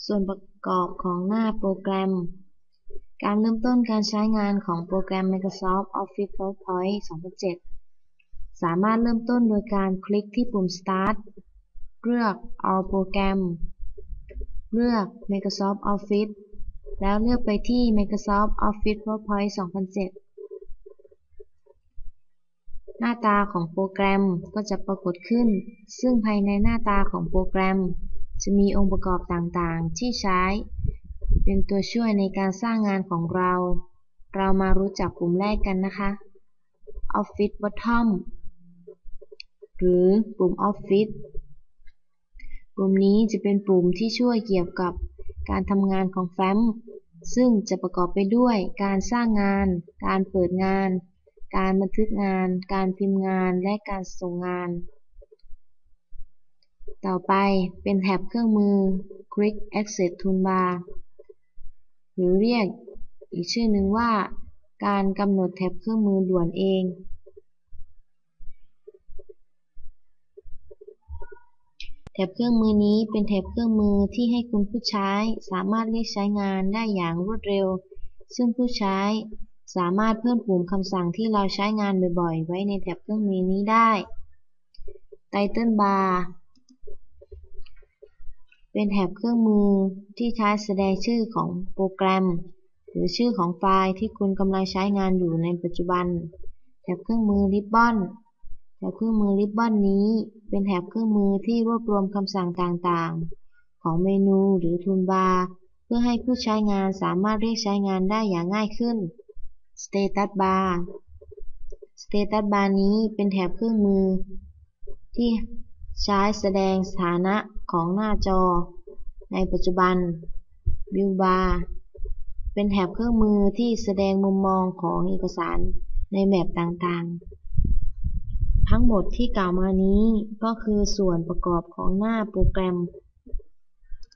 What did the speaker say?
ส่วนประกอบของหน้าโปรแกรม การเริ่มต้นการใช้งานของโปรแกรม Microsoft Office PowerPoint 2007 สามารถเริ่มต้นโดยการคลิกที่ปุ่ม Start เลือก All Program เลือก Microsoft Office แล้วเลือกไปที่ Microsoft Office PowerPoint 2007 หน้าตาของโปรแกรมก็จะปรากฏขึ้นซึ่งภายในหน้าตาของโปรแกรมจะมีองค์ประกอบต่างๆที่ใช้เป็นตัวช่วยในการสร้างงานของเรามารู้จักปุ่มแรกกันนะคะ Office Bottom หรือปุ่ม Office ปุ่มนี้จะเป็นปุ่มที่ช่วยเกี่ยวกับการทำงานของแฟ้มซึ่งจะประกอบไปด้วยการสร้างงานการเปิดงานการบันทึกงานการพิมพ์งานและการส่งงานต่อไปเป็นแท็บเครื่องมือ Quick Access Toolbar หรือเรียกอีกชื่อหนึ่งว่าการกำหนดแท็บเครื่องมือด่วนเองแท็บเครื่องมือนี้เป็นแท็บเครื่องมือที่ให้คุณผู้ใช้สามารถเรียกใช้งานได้อย่างรวดเร็วซึ่งผู้ใช้สามารถเพิ่มปุ่มคำสั่งที่เราใช้งานบ่อยๆไว้ในแท็บเครื่องมือนี้ได้ Title Bar เป็นแท็บเครื่องมือที่ใช้แสดงชื่อของโปรแกรมหรือชื่อของไฟล์ที่คุณกำลังใช้งานอยู่ในปัจจุบันแท็บเครื่องมือ Ribbon แท็บเครื่องมือ Ribbon นี้เป็นแท็บเครื่องมือที่รวบรวมคำสั่งต่างๆของเมนูหรือ Toolbar เพื่อให้ผู้ใช้งานสามารถเรียกใช้งานได้อย่างง่ายขึ้น Status Bar Status Bar นี้เป็นแท็บเครื่องมือที่ใช้แสดงสถานะของหน้าจอในปัจจุบัน View Bar เป็นแท็บเครื่องมือที่แสดงมุมมองของเอกสารในแมปต่างๆทั้งหมดที่กล่าวมานี้ก็คือส่วนประกอบของหน้าโปรแกรม